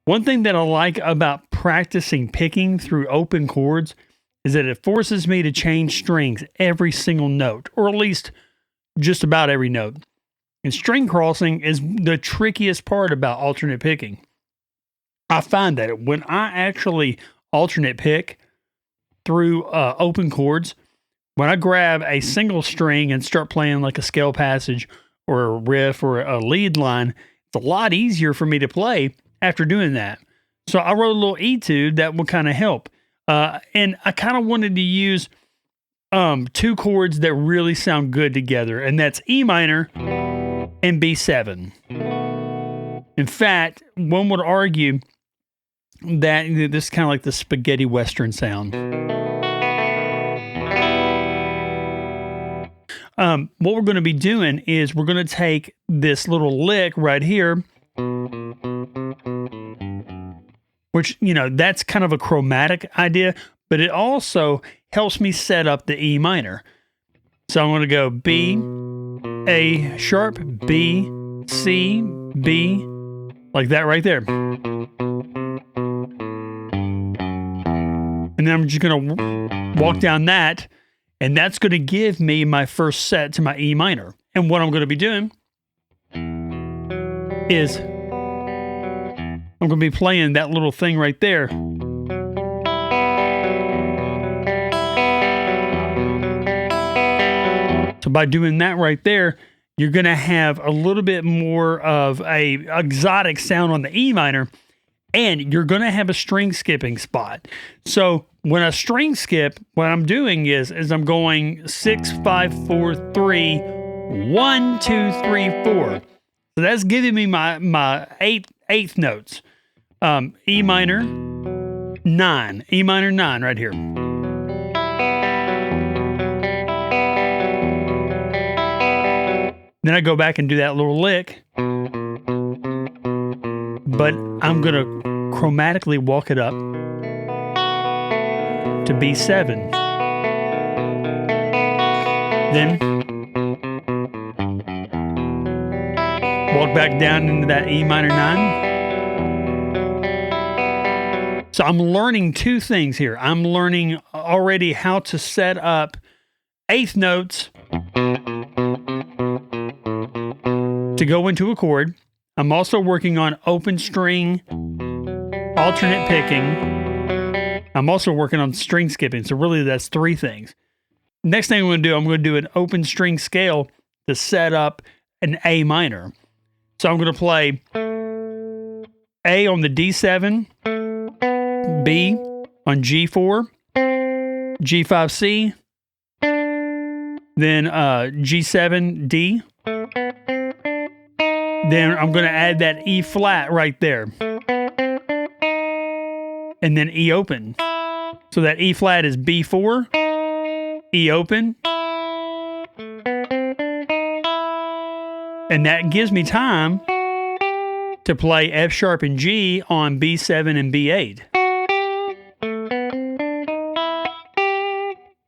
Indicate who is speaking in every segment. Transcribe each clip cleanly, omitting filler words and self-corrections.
Speaker 1: One thing that I like about practicing picking through open chords is that it forces me to change strings every single note, or at least just about every note. And string crossing is the trickiest part about alternate picking. I find that when I actually alternate pick through open chords, when I grab a single string and start playing like a scale passage or a riff or a lead line, it's a lot easier for me to play after doing that. So I wrote a little etude that would kind of help. And I kind of wanted to use two chords that really sound good together, and that's E minor and B7. In fact, one would argue that this is kind of like the spaghetti western sound. What we're going to be doing is we're going to take this little lick right here, which, that's kind of a chromatic idea, but it also helps me set up the E minor. So I'm going to go B, A sharp, B, C, B, like that right there. And then I'm just going to walk down that, and that's going to give me my first set to my E minor. And what I'm going to be doing is I'm going to be playing that little thing right there. So by doing that right there, you're going to have a little bit more of a exotic sound on the E minor, and you're going to have a string skipping spot. So when I string skip, what I'm doing is I'm going 6, 5, 4, 3, 1, 2, 3, 4. So that's giving me my eighth notes. E minor 9, E minor 9 right here. Then I go back and do that little lick, but I'm going to chromatically walk it up to B7. Then walk back down into that E minor 9. So I'm learning two things here. I'm learning already how to set up eighth notes to go into a chord. I'm also working on open string, alternate picking. I'm also working on string skipping. So really that's three things. Next thing I'm going to do an open string scale to set up an A minor. So I'm going to play A on the D7, B on G4, G5C, then G7, D. Then I'm going to add that E flat right there. And then E open. So that E flat is B4, E open. And that gives me time to play F sharp and G on B7 and B8.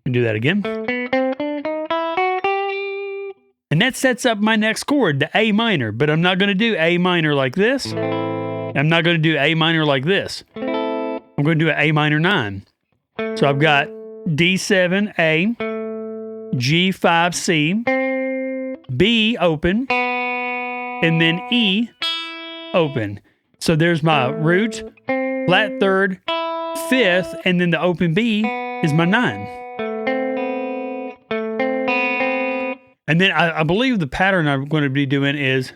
Speaker 1: And do that again. And that sets up my next chord, the A minor. But I'm not going to do A minor like this. I'm not going to do A minor like this. I'm going to do an A minor 9. So I've got D7, A, G5, C, B open, and then E open. So there's my root, flat third, fifth, and then the open B is my 9. And then I believe the pattern I'm going to be doing is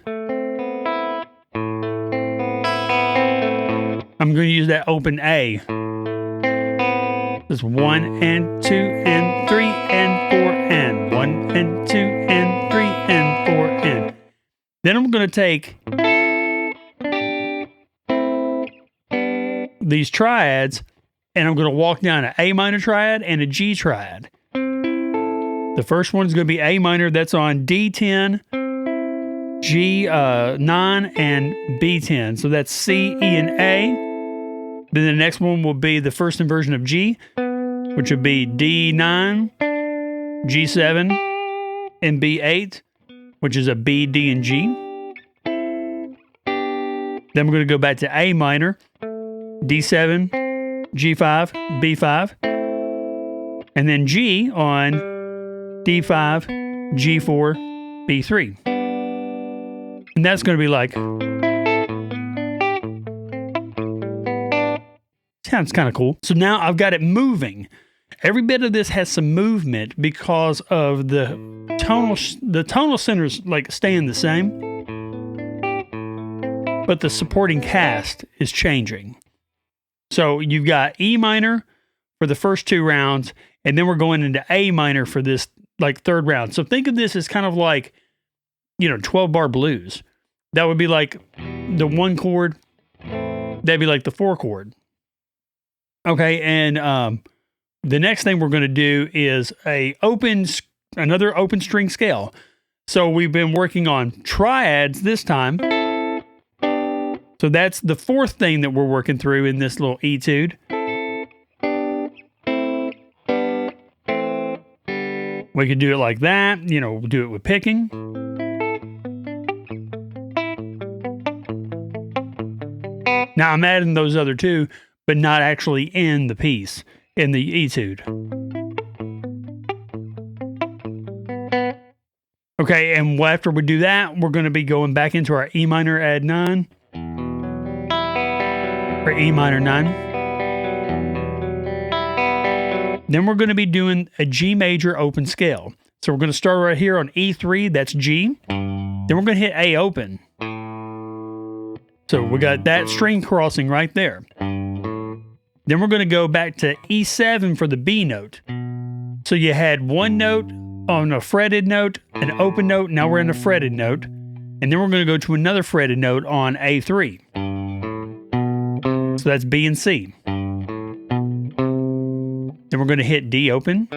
Speaker 1: I'm going to use that open A. There's 1 and 2 and 3 and 4 and 1 and 2 and 3 and 4 and. Then I'm going to take these triads and I'm going to walk down an A minor triad and a G triad. The first one is going to be A minor. That's on D10, G9, and B10. So that's C, E, and A. Then the next one will be the first inversion of G, which would be D9, G7, and B8, which is a B, D, and G. Then we're going to go back to A minor, D7, G5, B5, and then G on D5, G4, B3. And that's going to be like, sounds kind of cool. So now I've got it moving. Every bit of this has some movement because of the tonal centers like staying the same, but the supporting cast is changing. So you've got E minor for the first 2 rounds, and then we're going into A minor for this like 3rd round. So think of this as kind of like, 12-bar blues. That would be like the 1 chord. That'd be like the 4 chord. Okay, and the next thing we're going to do is another open string scale. So we've been working on triads this time. So that's the 4th thing that we're working through in this little etude. We could do it like that, do it with picking. Now I'm adding those other 2, but not actually in the piece, in the etude. Okay, and after we do that, we're going to be going back into our E minor add 9, or E minor 9. Then we're going to be doing a G major open scale. So we're going to start right here on E3, that's G. Then we're going to hit A open. So we got that string crossing right there. Then we're going to go back to E7 for the B note. So you had 1 note on a fretted note, an open note, now we're in a fretted note. And then we're going to go to another fretted note on A3. So that's B and C. Then we're going to hit D open.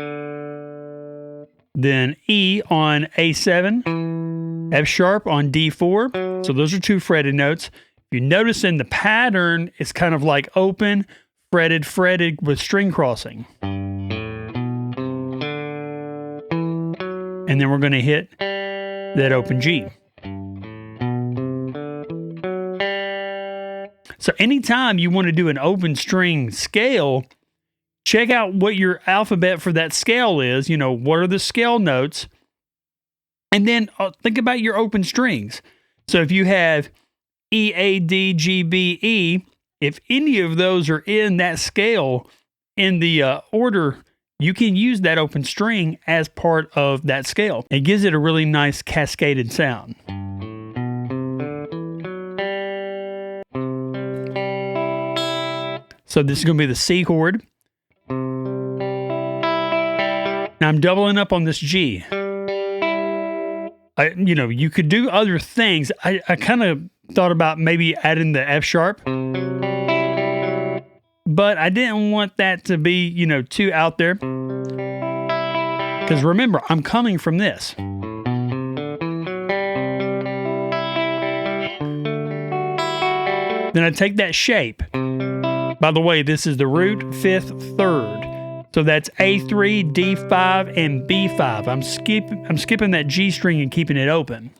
Speaker 1: Then E on A7. F sharp on D4. So those are 2 fretted notes. If you notice in the pattern, it's kind of like open, fretted, fretted with string crossing. And then we're going to hit that open G. So anytime you want to do an open string scale, check out what your alphabet for that scale is. What are the scale notes? And then think about your open strings. So if you have E, A, D, G, B, E, if any of those are in that scale in the order, you can use that open string as part of that scale. It gives it a really nice cascaded sound. So this is going to be the C chord. Now I'm doubling up on this G. You could do other things. I kind of thought about maybe adding the F sharp, but I didn't want that to be, too out there. Because remember, I'm coming from this. Then I take that shape. By the way, this is the root, 5th, 3rd. So that's A3, D5, and B5. I'm skipping that G string and keeping it open.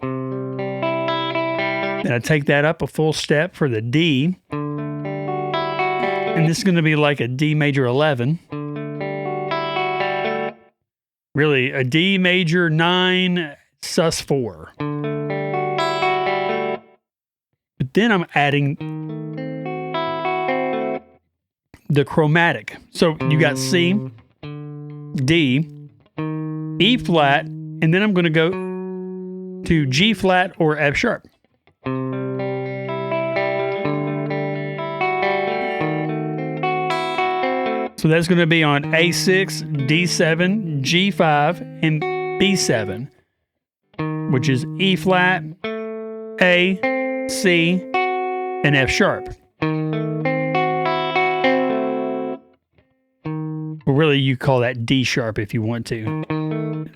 Speaker 1: Then I take that up a full step for the D. And this is going to be like a D major 11. Really, a D major 9, sus 4. But then I'm adding the chromatic. So you got C, D, E flat, and then I'm going to go to G flat or F sharp. So that's going to be on A6, D7, G5, and B7, which is E flat, A, C, and F sharp. Well, really, you call that D sharp if you want to.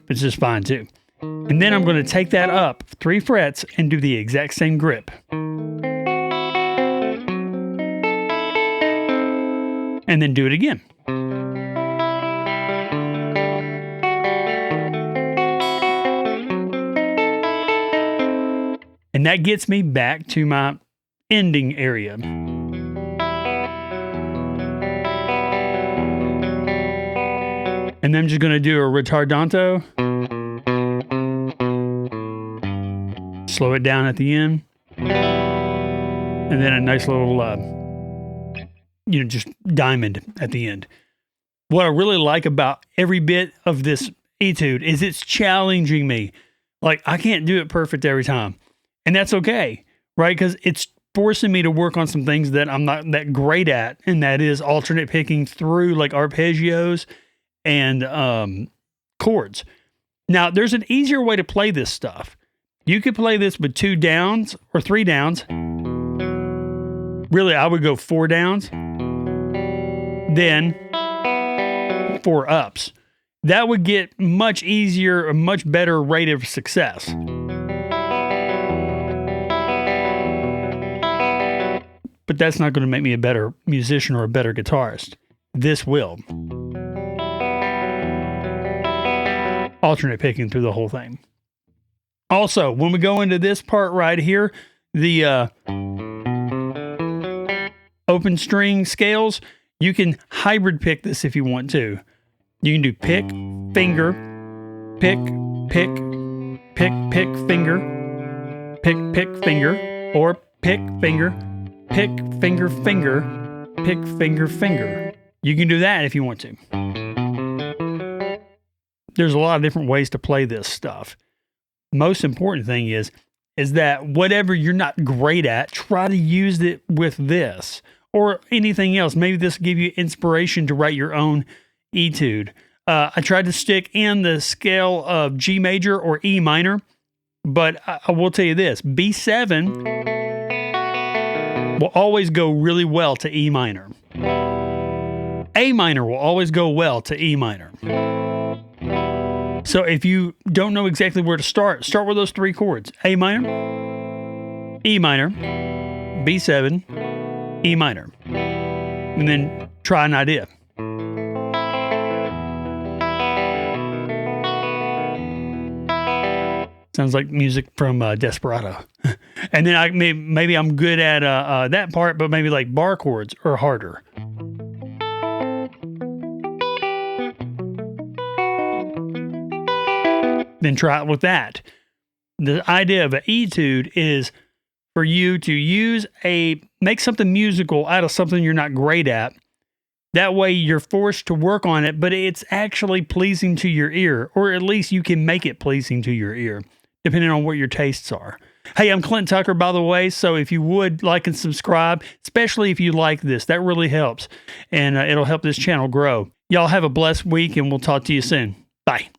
Speaker 1: It's just fine too. And then I'm going to take that up 3 frets and do the exact same grip. And then do it again. And that gets me back to my ending area. And then I'm just going to do a ritardanto. Slow it down at the end. And then a nice little, just diamond at the end. What I really like about every bit of this Etude is it's challenging me. Like, I can't do it perfect every time. And that's okay, right? Because it's forcing me to work on some things that I'm not that great at. And that is alternate picking through like arpeggios and chords. Now, there's an easier way to play this stuff. You could play this with 2 downs or 3 downs. Really, I would go 4 downs, then 4 ups. That would get much easier, a much better rate of success. But that's not going to make me a better musician or a better guitarist. This will. Alternate picking through the whole thing. Also, when we go into this part right here, the open string scales, you can hybrid pick this if you want to. You can do pick, finger, pick, pick, pick, pick, finger, pick, pick, finger, or pick, finger, pick, finger, finger, pick, finger, finger. You can do that if you want to. There's a lot of different ways to play this stuff. Most important thing is that whatever you're not great at, try to use it with this or anything else. Maybe this will give you inspiration to write your own Etude. I tried to stick in the scale of G major or E minor, but I will tell you this, B7 will always go really well to E minor. A minor will always go well to E minor. So if you don't know exactly where to start with those 3 chords. A minor, E minor, B7, E minor. And then try an idea. Sounds like music from Desperado. And then maybe I'm good at that part, but maybe like bar chords are harder. Then try it with that. The idea of an Etude is for you to make something musical out of something you're not great at. That way you're forced to work on it, but it's actually pleasing to your ear, or at least you can make it pleasing to your ear, depending on what your tastes are. Hey, I'm Clint Tucker, by the way, so if you would like and subscribe, especially if you like this, that really helps, and it'll help this channel grow. Y'all have a blessed week, and we'll talk to you soon. Bye.